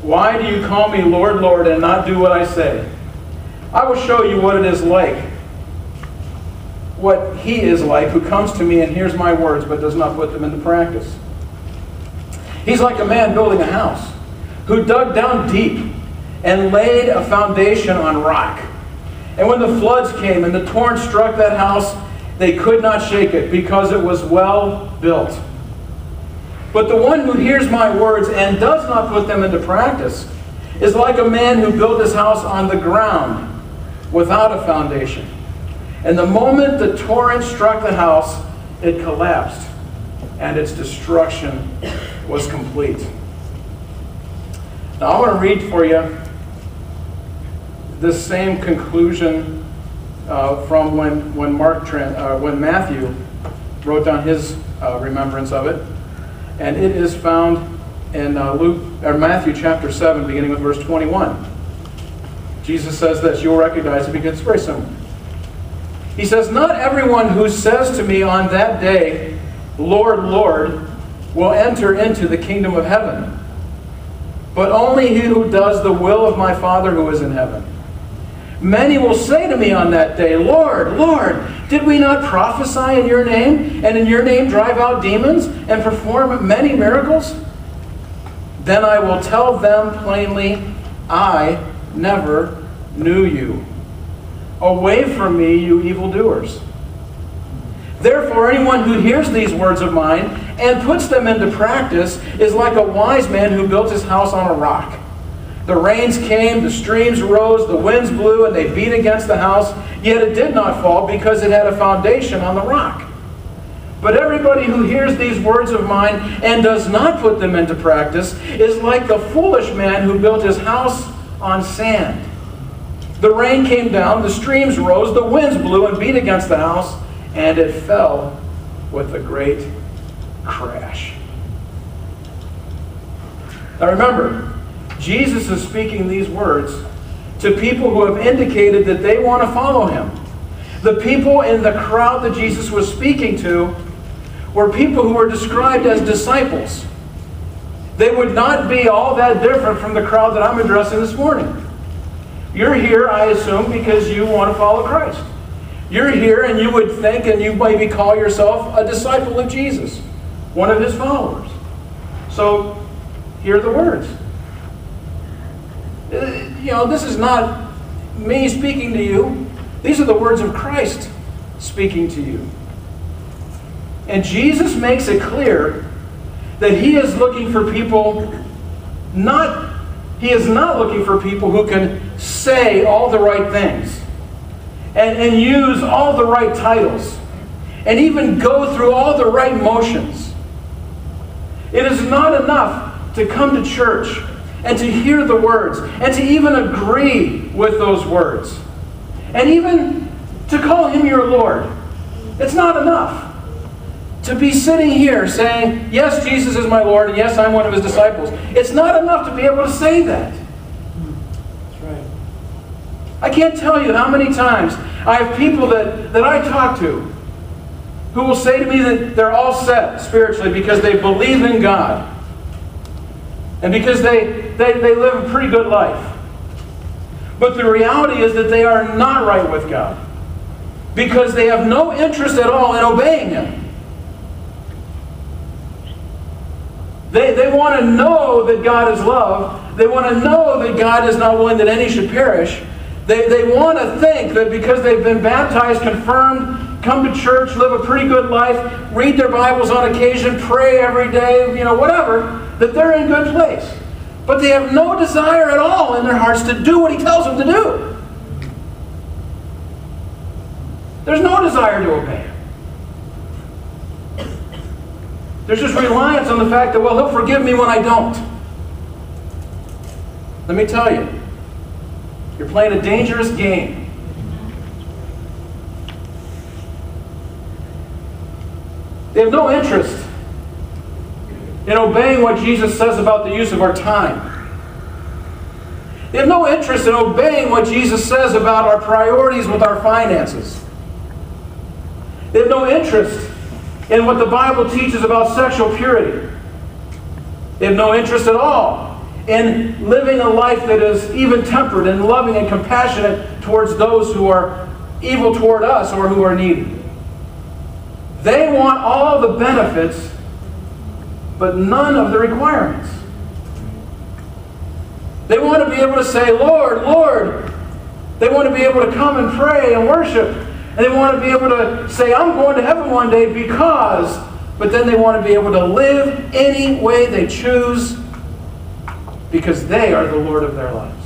Why do you call me Lord, Lord, and not do what I say? I will show you what it is like, what he is like who comes to me and hears my words but does not put them into practice. He's like a man building a house who dug down deep and laid a foundation on rock. And when the floods came and the torrent struck that house, they could not shake it because it was well built. But the one who hears my words and does not put them into practice is like a man who built his house on the ground without a foundation. And the moment the torrent struck the house, it collapsed, and its destruction was complete. Now I want to read for you this same conclusion from when Matthew wrote down his remembrance of it, and it is found in Matthew chapter 7, beginning with verse 21. Jesus says this. You'll recognize it because it's very simple. He says, "Not everyone who says to me on that day, 'Lord, Lord,' will enter into the kingdom of heaven, but only he who does the will of my Father who is in heaven. Many will say to me on that day, 'Lord, Lord, did we not prophesy in your name, and in your name drive out demons, and perform many miracles?' Then I will tell them plainly, 'I never knew you. Away from me, you evildoers.' Therefore, anyone who hears these words of mine and puts them into practice is like a wise man who built his house on a rock. The rains came, the streams rose, the winds blew, and they beat against the house, yet it did not fall because it had a foundation on the rock. But everybody who hears these words of mine and does not put them into practice is like the foolish man who built his house on sand. The rain came down, the streams rose, the winds blew and beat against the house, and it fell with a great crash." Now remember, Jesus is speaking these words to people who have indicated that they want to follow him. The people in the crowd that Jesus was speaking to were people who were described as disciples. They would not be all that different from the crowd that I'm addressing this morning. You're here, I assume, because you want to follow Christ. You're here and you would think and you maybe call yourself a disciple of Jesus, one of his followers. So, hear the words. This is not me speaking to you. These are the words of Christ speaking to you. And Jesus makes it clear that he is looking for people, he is not looking for people who can say all the right things and use all the right titles and even go through all the right motions. It is not enough to come to church and to hear the words and to even agree with those words and even to call him your Lord. It's not enough to be sitting here saying, "Yes, Jesus is my Lord, and yes, I'm one of his disciples." It's not enough to be able to say that. That's right. I can't tell you how many times I have people that I talk to who will say to me that they're all set spiritually because they believe in God and because they live a pretty good life. But the reality is that they are not right with God because they have no interest at all in obeying him. They want to know that God is love. They want to know that God is not willing that any should perish. They want to think that because they've been baptized, confirmed, come to church, live a pretty good life, read their Bibles on occasion, pray every day, whatever, that they're in good place. But they have no desire at all in their hearts to do what he tells them to do. There's no desire to obey him. There's just reliance on the fact that, well, he'll forgive me when I don't. Let me tell you, you're playing a dangerous game. They have no interest in obeying what Jesus says about the use of our time. They have no interest in obeying what Jesus says about our priorities with our finances. They have no interest in what the Bible teaches about sexual purity. They have no interest at all in living a life that is even-tempered and loving and compassionate towards those who are evil toward us or who are needy. They want all the benefits, but none of the requirements. They want to be able to say, Lord, Lord. They want to be able to come and pray and worship. And they want to be able to say, I'm going to heaven one day because... But then they want to be able to live any way they choose because they are the Lord of their lives.